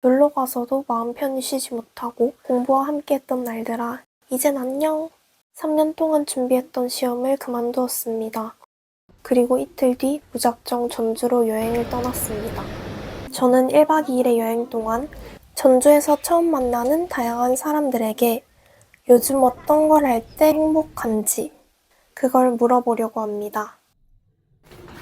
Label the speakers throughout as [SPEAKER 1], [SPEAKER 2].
[SPEAKER 1] 놀러 가서도 마음 편히 쉬지 못하고 공부와 함께했던 날들아, 이젠 안녕. 3년 동안 준비했던 시험을 그만두었습니다. 그리고 이틀 뒤 무작정 전주로 여행을 떠났습니다. 저는 1박 2일의 여행 동안 전주에서 처음 만나는 다양한 사람들에게 요즘 어떤 걸 할 때 행복한지 그걸 물어보려고 합니다.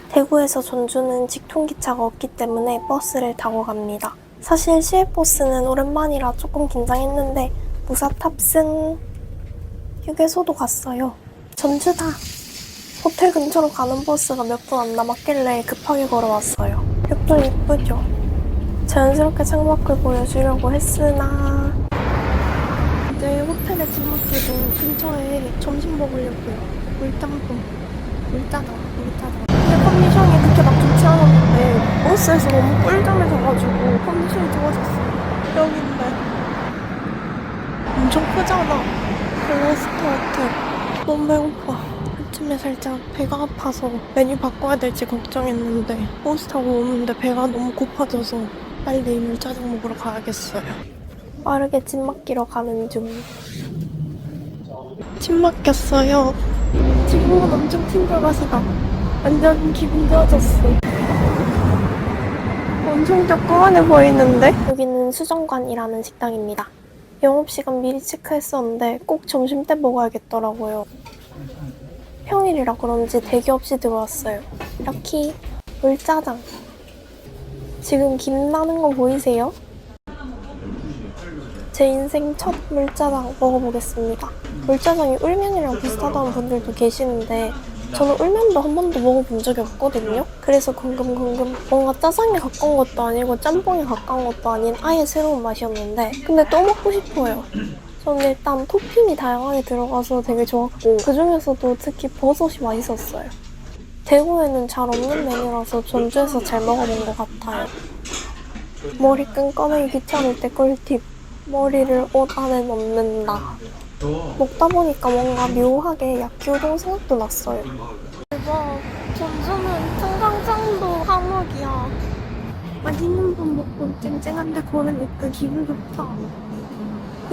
[SPEAKER 1] 대구에서 전주는 직통기차가 없기 때문에 버스를 타고 갑니다. 사실 시외버스는 오랜만이라 조금 긴장했는데 무사 탑승. 휴게소도 갔어요. 전주다. 호텔 근처로 가는 버스가 몇 분 안 남았길래 급하게 걸어왔어요. 벽돌 예쁘죠? 자연스럽게 창밖을 보여주려고 했으나 이제 호텔에 집 맡기고 근처에 점심 먹으려고요. 물짬뽕, 물짜장. 근데 컨디션이 그렇게 막 좋지 않았는데 버스에서 너무 꿀잠해져가지고 컨디션이 좋아졌어요. 여기인데 엄청 크잖아. 벨로스터 호텔. 너무 배고파. 아침에 살짝 배가 아파서 메뉴 바꿔야 될지 걱정했는데 버스 타고 오는데 배가 너무 고파져서 빨리 물짜장 먹으러 가야겠어요. 빠르게 집 맡기러 가는 중. 집 맡겼어요. 지금은 엄청 친절하시다. 완전 기분 좋아졌어. 엄청 조그만해 보이는데? 여기는 수정관이라는 식당입니다. 영업시간 미리 체크했었는데 꼭 점심때 먹어야겠더라고요. 평일이라 그런지 대기 없이 들어왔어요. 이렇게 물짜장. 지금 김 나는 거 보이세요? 제 인생 첫 물짜장 먹어보겠습니다. 물짜장이 울면이랑 비슷하다는 분들도 계시는데 저는 울면도 한 번도 먹어본 적이 없거든요. 그래서 궁금. 뭔가 짜장에 가까운 것도 아니고 짬뽕에 가까운 것도 아닌 아예 새로운 맛이었는데 근데 또 먹고 싶어요. 저는 일단 토핑이 다양하게 들어가서 되게 좋았고 그중에서도 특히 버섯이 맛있었어요. 대구에는 잘 없는 메뉴라서 전주에서 잘 먹어본 것 같아요. 머리끈 꺼내기 귀찮을 때 꿀팁. 머리를 옷 안에 넣는다. 먹다 보니까 뭔가 묘하게 야끼우동 생각도 났어요. 대박. 전주는 청강장도 한옥이야. 맛있는 밥 먹고 쨍쨍한데 걸으니까 기분 좋다.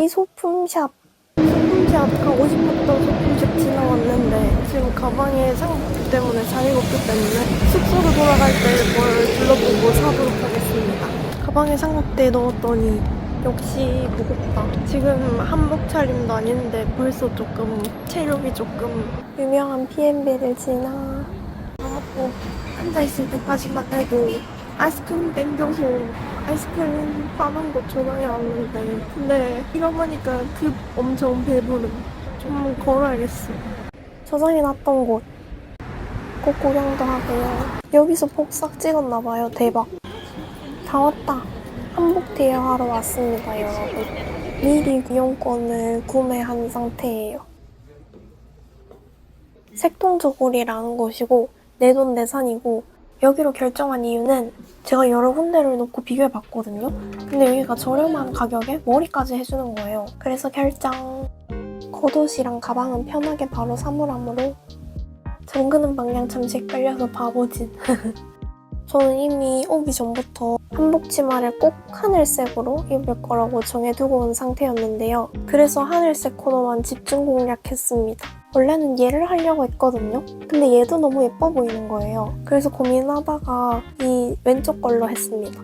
[SPEAKER 1] 이 소품샵 가고 싶었던 소품샵 지나왔는데 지금 가방에 상품 때문에 자리가 없기 때문에 숙소로 돌아갈 때 뭘 둘러보고 사도록 하겠습니다. 가방에 삼각대 넣었더니 역시 무겁다. 지금 한복 차림도 아닌데 벌써 조금 체력이 조금. 유명한 B&B를 지나 먹고 앉아있을 때까지만 해도 아이스크림 땡겨서 아이스크림 파는 거 전화해 왔는데 근데 이러보니까 엄청 배부름. 좀 걸어야겠어. 저장해놨던 곳 꼭 구경도 하고요. 여기서 폭삭 찍었나봐요. 대박. 다 왔다. 한복 대여하러 왔습니다, 여러분. 미리 이용권을 구매한 상태예요. 색동저고리라는 곳이고 내돈내산이고 여기로 결정한 이유는 제가 여러 군데를 놓고 비교해봤거든요. 근데 여기가 저렴한 가격에 머리까지 해주는 거예요. 그래서 결정. 겉옷이랑 가방은 편하게 바로 사물함으로. 잠그는 방향 잠시 헷갈려서 바보짓. 저는 이미 오기 전부터 한복 치마를 꼭 하늘색으로 입을 거라고 정해두고 온 상태였는데요. 그래서 하늘색 코너만 집중 공략했습니다. 원래는 얘를 하려고 했거든요. 근데 얘도 너무 예뻐 보이는 거예요. 그래서 고민하다가 이 왼쪽 걸로 했습니다.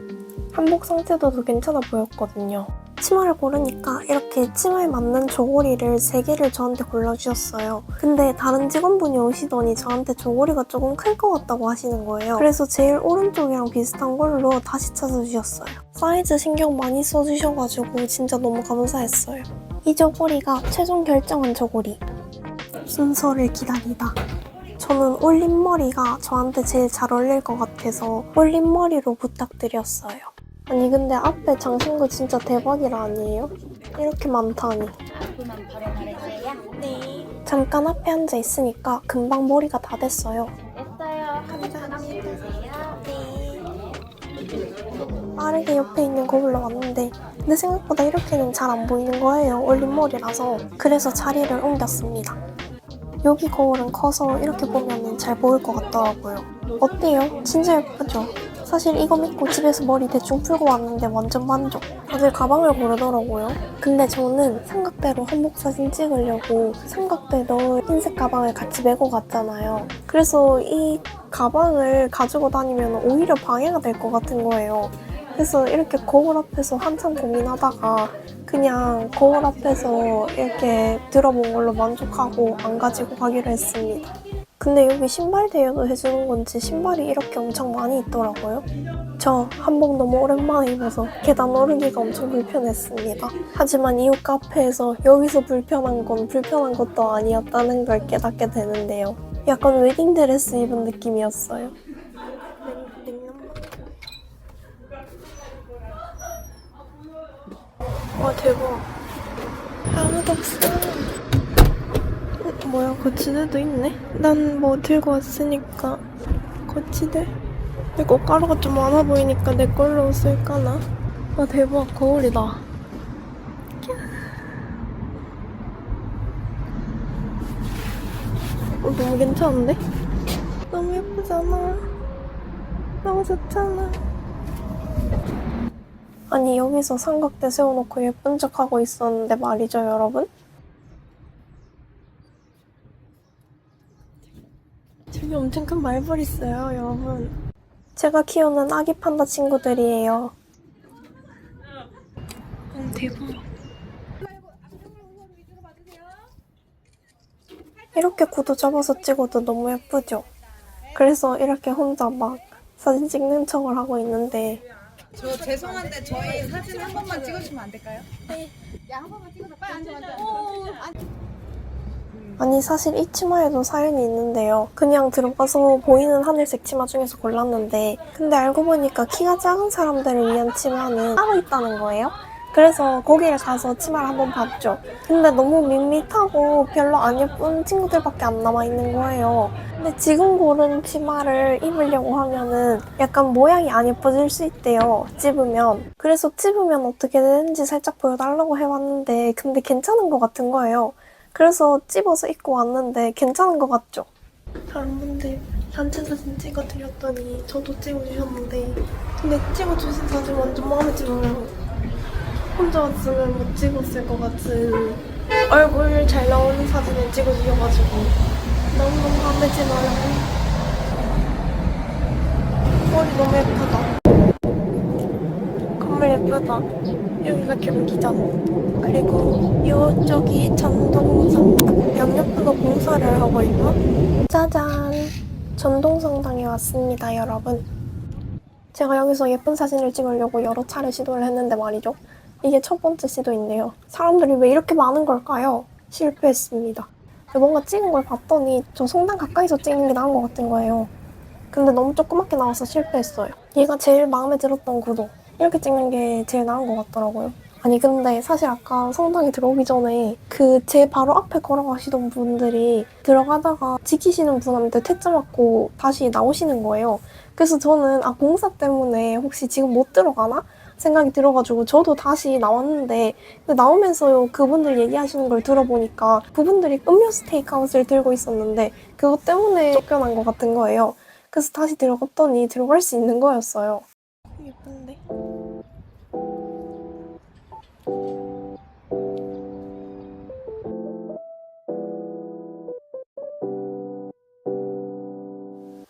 [SPEAKER 1] 한복 상태도 더 괜찮아 보였거든요. 치마를 고르니까 이렇게 치마에 맞는 저고리를 3개를 저한테 골라주셨어요. 근데 다른 직원분이 오시더니 저한테 저고리가 조금 클 것 같다고 하시는 거예요. 그래서 제일 오른쪽이랑 비슷한 걸로 다시 찾아주셨어요. 사이즈 신경 많이 써주셔가지고 진짜 너무 감사했어요. 이 저고리가 최종 결정한 저고리. 순서를 기다리다. 저는 올림머리가 저한테 제일 잘 어울릴 것 같아서 올림머리로 부탁드렸어요. 아니 근데 앞에 장신구 진짜 대박이라 아니에요? 이렇게 많다니.
[SPEAKER 2] 하고만 바로 말해줘야?
[SPEAKER 1] 네. 잠깐 앞에 앉아 있으니까 금방 머리가 다 됐어요.
[SPEAKER 2] 됐어요.
[SPEAKER 1] 감사합니다.
[SPEAKER 2] 네.
[SPEAKER 1] 빠르게 옆에 있는 거울로 왔는데 근데 생각보다 이렇게는 잘 안 보이는 거예요. 올림머리라서. 그래서 자리를 옮겼습니다. 여기 거울은 커서 이렇게 보면 잘 보일 것 같더라고요. 어때요? 진짜 예쁘죠? 사실 이거 믿고 집에서 머리 대충 풀고 왔는데 완전 만족. 다들 가방을 고르더라고요. 근데 저는 삼각대로 한복 사진 찍으려고 삼각대도 흰색 가방을 같이 메고 갔잖아요. 그래서 이 가방을 가지고 다니면 오히려 방해가 될 것 같은 거예요. 그래서 이렇게 거울 앞에서 한참 고민하다가 그냥 거울 앞에서 이렇게 들어본 걸로 만족하고 안 가지고 가기로 했습니다. 근데 여기 신발 대여도 해주는 건지 신발이 이렇게 엄청 많이 있더라고요. 저 한복 너무 오랜만에 입어서 계단 오르기가 엄청 불편했습니다. 하지만 이웃 카페에서 여기서 불편한 건 불편한 것도 아니었다는 걸 깨닫게 되는데요. 약간 웨딩드레스 입은 느낌이었어요. 와 대박. 아무도 없어. 뭐야 거치대도 있네? 난 뭐 들고 왔으니까 거치대? 근데 꽃가루가 좀 많아 보이니까 내 걸로 쓸까나? 와 대박 거울이다. 너무 괜찮은데? 너무 예쁘잖아. 너무 좋잖아. 아니 여기서 삼각대 세워놓고 예쁜 척하고 있었는데 말이죠 여러분? 저기 엄청 큰 말벌 있어요 여러분. 제가 키우는 아기 판다 친구들이에요. 대박. 이렇게 구도 접어서 찍어도 너무 예쁘죠? 그래서 이렇게 혼자 막 사진 찍는 척을 하고 있는데
[SPEAKER 3] 저 죄송한데 저희 사진 한 번만 찍어주면 안 될까요?
[SPEAKER 1] 아니 사실 이 치마에도 사연이 있는데요. 그냥 들어가서 보이는 하늘색 치마 중에서 골랐는데 근데 알고 보니까 키가 작은 사람들을 위한 치마는 따로 있다는 거예요. 그래서 거기를 가서 치마를 한번 봤죠. 근데 너무 밋밋하고 별로 안 예쁜 친구들밖에 안 남아있는 거예요. 근데 지금 고른 치마를 입으려고 하면은 약간 모양이 안 예뻐질 수 있대요. 찝으면. 그래서 찝으면 어떻게 되는지 살짝 보여달라고 해왔는데 근데 괜찮은 것 같은 거예요. 그래서 찝어서 입고 왔는데 괜찮은 것 같죠? 다른 분들 단체 사진 찍어드렸더니 저도 찍어주셨는데 근데 찍어주신 사진 완전 마음에 들어요. 혼자 왔으면 못 찍었을 것 같은 얼굴 잘 나오는 사진을 찍어주셔가지고 너무너무 마음에 들어요. 머리 너무 예쁘다. 건물 예쁘다. 여기가 경기장. 그리고 이쪽이 전동성. 양옆으로 공사를 하고 있나? 짜잔! 전동성당에 왔습니다, 여러분. 제가 여기서 예쁜 사진을 찍으려고 여러 차례 시도를 했는데 말이죠. 이게 첫 번째 시도인데요. 사람들이 왜 이렇게 많은 걸까요? 실패했습니다. 뭔가 찍은 걸 봤더니 저 성당 가까이서 찍는 게 나은 것 같은 거예요. 근데 너무 조그맣게 나와서 실패했어요. 얘가 제일 마음에 들었던 구도. 이렇게 찍는 게 제일 나은 것 같더라고요. 아니 근데 사실 아까 성당에 들어오기 전에 그 제 바로 앞에 걸어가시던 분들이 들어가다가 지키시는 분한테 퇴짜 맞고 다시 나오시는 거예요. 그래서 저는 공사 때문에 혹시 지금 못 들어가나? 생각이 들어가지고 저도 다시 나왔는데 나오면서 그분들 얘기하시는 걸 들어보니까 그분들이 음료수 테이크아웃을 들고 있었는데 그것 때문에 쫓겨난 것 같은 거예요. 그래서 다시 들어갔더니 들어갈 수 있는 거였어요. 예쁜데?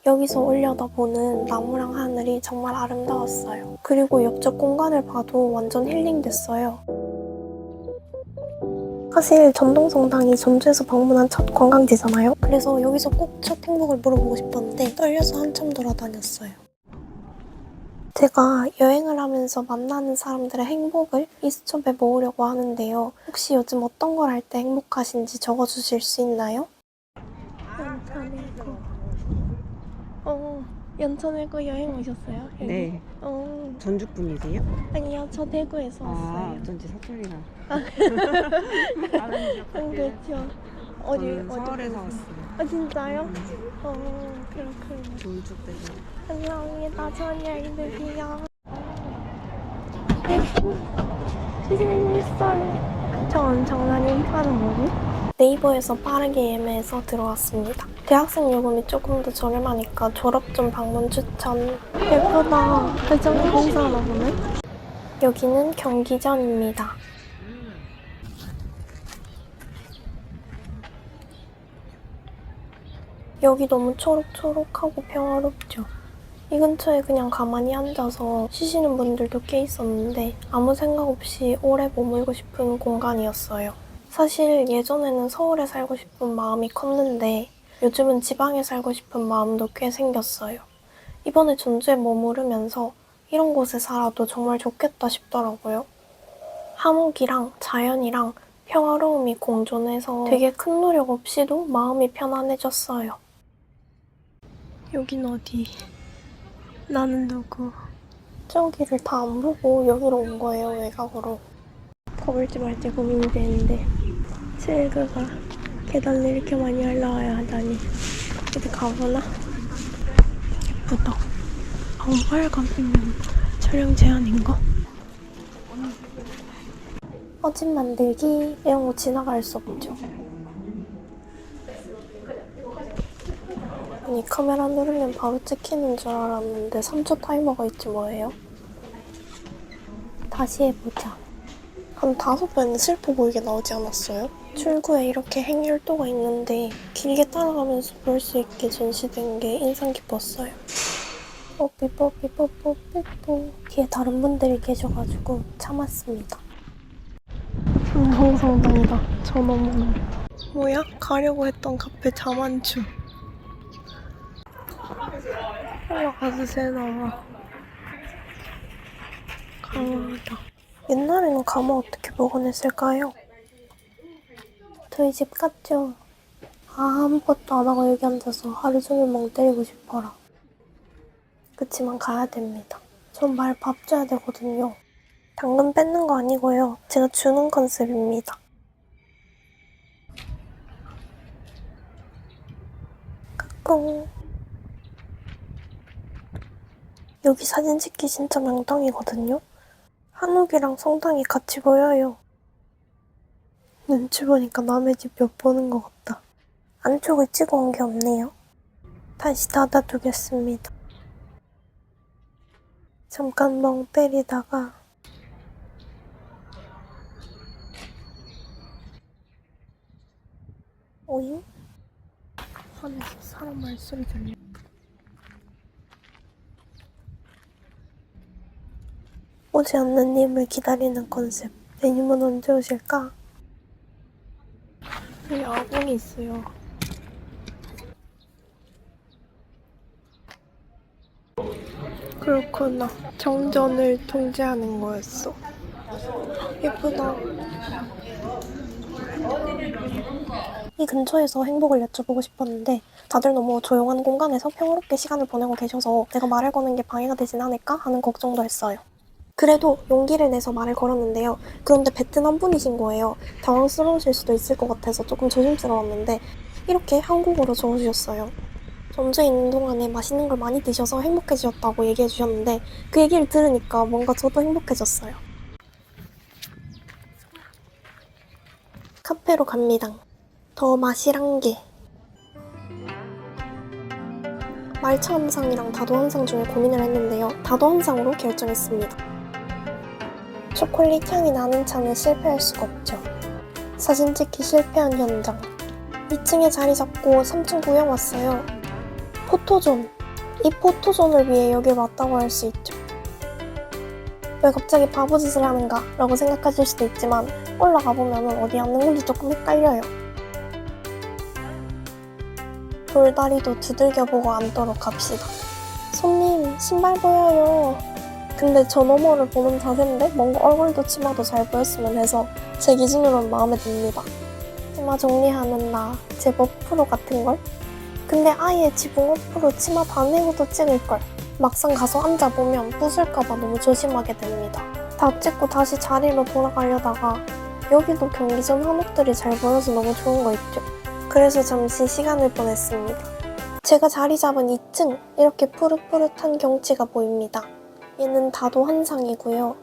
[SPEAKER 1] 여기서 올려다보는 나무랑 하늘이 정말 아름다웠어요. 그리고 옆쪽 공간을 봐도 완전 힐링됐어요. 사실 전동성당이 전주에서 방문한 첫 관광지잖아요. 그래서 여기서 꼭 첫 행복을 물어보고 싶었는데 떨려서 한참 돌아다녔어요. 제가 여행을 하면서 만나는 사람들의 행복을 이 수첩에 모으려고 하는데요. 혹시 요즘 어떤 걸 할 때 행복하신지 적어주실 수 있나요? 연천에고 여행 오셨어요? 여기?
[SPEAKER 4] 네. 전주 분이세요?
[SPEAKER 1] 아니요, 저 대구에서 왔어요.
[SPEAKER 4] 어쩐지 사투리가.
[SPEAKER 1] 그렇죠. 어디
[SPEAKER 4] 서울에서 왔어요.
[SPEAKER 1] 진짜요? 그렇군요.
[SPEAKER 4] 좋은 축 되세요.
[SPEAKER 1] 감사합니다. 좋은 여행 되세요. 저 엄청난 인파는 뭐지? 네이버에서 빠르게 예매해서 들어왔습니다. 대학생 요금이 조금 더 저렴하니까 졸업전 방문 추천. 예쁘다. 배정이 공사하나 보네. 여기는 경기전입니다. 여기 너무 초록초록하고 평화롭죠. 이 근처에 그냥 가만히 앉아서 쉬시는 분들도 꽤 있었는데 아무 생각 없이 오래 머물고 싶은 공간이었어요. 사실 예전에는 서울에 살고 싶은 마음이 컸는데 요즘은 지방에 살고 싶은 마음도 꽤 생겼어요. 이번에 전주에 머무르면서 이런 곳에 살아도 정말 좋겠다 싶더라고요. 한옥이랑 자연이랑 평화로움이 공존해서 되게 큰 노력 없이도 마음이 편안해졌어요. 여긴 어디? 나는 누구? 저기를 다 안 보고 여기로 온 거예요, 외곽으로. 가볼지 말지 고민이 되는데 칠그가 계단을 이렇게 많이 올라와야 하다니. 이제 가보나? 예쁘다. 아무 빨간이면 촬영 제한인가? 어진 만들기 이런 거 지나갈 수 없죠. 아니 카메라 누르면 바로 찍히는 줄 알았는데 3초 타이머가 있지 뭐예요? 다시 해보자. 한 5배는 슬퍼 보이게 나오지 않았어요? 출구에 이렇게 행렬도가 있는데 길게 따라가면서 볼 수 있게 전시된 게 인상 깊었어요. 뽀삐뽀삐뽀뽀삐뽀 뒤에 다른 분들이 계셔가지고 참았습니다. 성성성당이다. 저 너무 뭐야? 가려고 했던 카페 자만추. 올라가서 새나와. 강화하다. 옛날에는 감화 어떻게 보관했을까요? 저희 집 같죠? 아무것도 안 하고 여기 앉아서 하루 종일 멍 때리고 싶어라. 그치만 가야 됩니다. 전 말 밥 줘야 되거든요. 당근 뺏는 거 아니고요. 제가 주는 컨셉입니다. 까꿍. 여기 사진 찍기 진짜 명당이거든요. 한옥이랑 성당이 같이 보여요. 눈치 보니까 남의 집 엿 보는 것 같다. 안쪽을 찍어온 게 없네요. 다시 닫아두겠습니다. 잠깐 멍 때리다가 오잉? 안에서 사람 말소리 들려. 오지 않는 님을 기다리는 컨셉. 내님은 언제 오실까? 여기 아궁이 있어요. 그렇구나. 정전을 통제하는 거였어. 예쁘다. 이 근처에서 행복을 여쭤보고 싶었는데 다들 너무 조용한 공간에서 평화롭게 시간을 보내고 계셔서 내가 말을 거는 게 방해가 되진 않을까 하는 걱정도 했어요. 그래도 용기를 내서 말을 걸었는데요. 그런데 베트남 분이신 거예요. 당황스러우실 수도 있을 것 같아서 조금 조심스러웠는데 이렇게 한국어로 적어주셨어요. 전주에 있는 동안에 맛있는 걸 많이 드셔서 행복해지셨다고 얘기해 주셨는데 그 얘기를 들으니까 뭔가 저도 행복해졌어요. 카페로 갑니다. 더 마시란 게 말차 한상이랑 다도 한상 중에 고민을 했는데요. 다도 한상으로 결정했습니다. 초콜릿 향이 나는 차는 실패할 수가 없죠. 사진 찍기 실패한 현장. 2층에 자리 잡고 3층 구경 왔어요. 포토존. 이 포토존을 위해 여길 왔다고 할 수 있죠. 왜 갑자기 바보짓을 하는가 라고 생각하실 수도 있지만 올라가 보면 어디 앉는 건지 조금 헷갈려요. 돌다리도 두들겨보고 앉도록 합시다. 손님, 신발 보여요. 근데 저 너머를 보는 자세인데 뭔가 얼굴도 치마도 잘 보였으면 해서 제 기준으로는 마음에 듭니다. 치마 정리하는 나 제법 프로 같은걸? 근데 아예 지붕 옆으로 치마 다 내고도 찍을걸. 막상 가서 앉아보면 부술까봐 너무 조심하게 됩니다. 다 찍고 다시 자리로 돌아가려다가 여기도 경기전 한옥들이 잘 보여서 너무 좋은 거 있죠. 그래서 잠시 시간을 보냈습니다. 제가 자리 잡은 2층 이렇게 푸릇푸릇한 경치가 보입니다. 얘는 다도 한상이고요.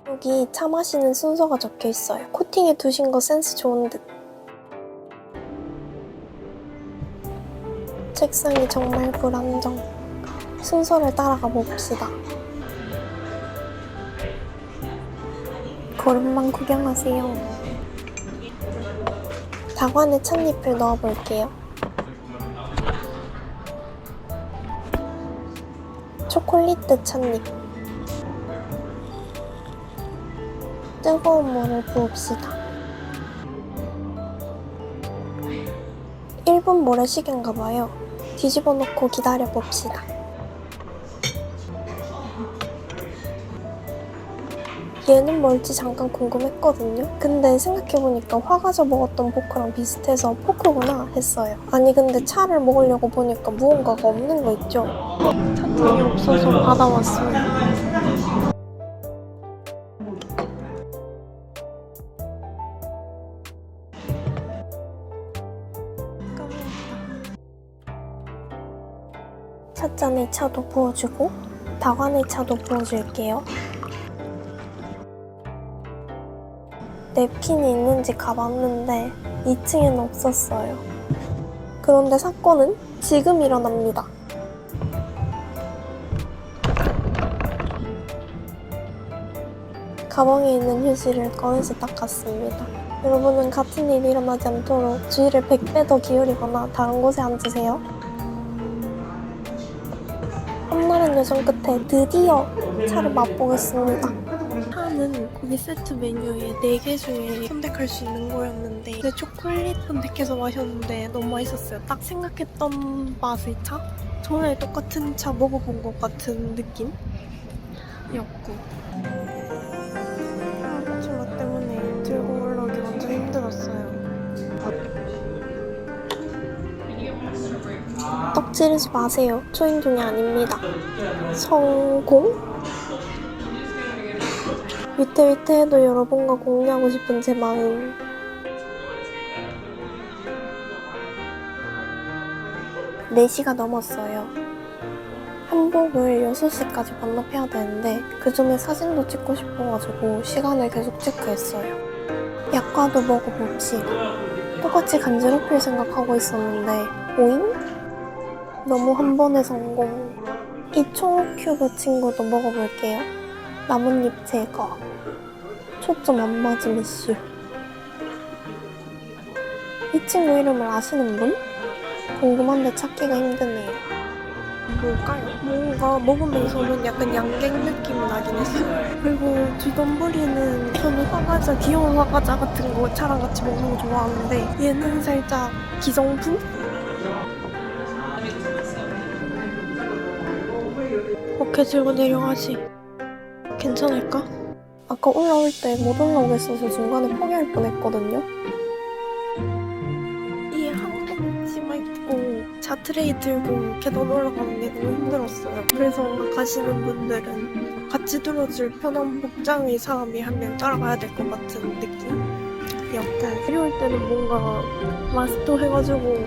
[SPEAKER 1] 여기 차 마시는 순서가 적혀 있어요. 코팅해 두신 거 센스 좋은 듯. 색상이 정말 불안정. 순서를 따라가 봅시다. 걸음만 구경하세요. 다관에 찻잎을 넣어볼게요. 초콜릿 찻잎. 뜨거운 물을 부읍시다. 1분 모래시계인가봐요. 뒤집어 놓고 기다려봅시다. 얘는 뭘지 잠깐 궁금했거든요. 근데 생각해보니까 화과자 먹었던 포크랑 비슷해서 포크구나 했어요. 아니 근데 차를 먹으려고 보니까 무언가가 없는 거 있죠? 찻잔이 없어서 받아왔어요. 찻잔에 차도 부어주고 다관에 차도 부어줄게요. 냅킨이 있는지 가봤는데 2층에는 없었어요. 그런데 사건은 지금 일어납니다. 가방에 있는 휴지를 꺼내서 닦았습니다. 여러분은 같은 일이 일어나지 않도록 주의를 100배 더 기울이거나 다른 곳에 앉으세요. 험난한 여정 끝에 드디어 차를 맛보겠습니다. 차는 고기 세트 메뉴에 4개 중에 선택할 수 있는 거였는데 근데 초콜릿 선택해서 마셨는데 너무 맛있었어요. 딱 생각했던 맛의 차? 전에 똑같은 차 먹어본 것 같은 느낌이었고 아침맛 때문에 들고 올라오기 완전 힘들었어요. 떡지르지 마세요. 초인종이 아닙니다. 성공? 위태위태해도 여러분과 공유하고 싶은 제 마음. 네 시가 넘었어요. 한복을 6시까지 반납해야 되는데 그 전에 사진도 찍고 싶어가지고 시간을 계속 체크했어요. 약과도 먹어봅시다. 똑같이 간지럽힐 생각하고 있었는데 오잉? 너무 한 번에 성공. 이 초코큐브 친구도 먹어볼게요. 나뭇잎 제거. 초점 안 맞은 이슈. 이 친구 이름을 아시는 분? 궁금한데 찾기가 힘드네요. 뭘까요? 뭔가 먹으면서는 약간 양갱 느낌이 나긴 했어요. 그리고 주던부리는 저는 화과자, 귀여운 화과자 같은 거 차랑 같이 먹는 거 좋아하는데 얘는 살짝 기성품? 어깨 들고 내려가지. 괜찮을까? 아까 올라올 때 못 올라오겠어서 중간에 포기할 뻔했거든요. 이 한국 치마 입고 자트레이 들고 계단 올라가는 게 너무 힘들었어요. 그래서 가시는 분들은 같이 들어줄 편한 복장의 사람이 한 명 따라가야 될 것 같은 느낌이었고 내려올 때는 뭔가 마스터 해가지고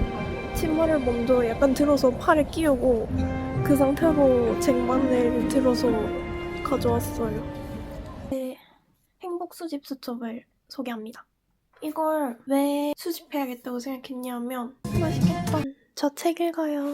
[SPEAKER 1] 치마를 먼저 약간 들어서 팔에 끼우고 그 상태로 쟁반을 들어서 가져왔어요. 네, 행복 수집 수첩을 소개합니다. 이걸 왜 수집해야겠다고 생각했냐면 맛있겠다. 저 책 읽어요.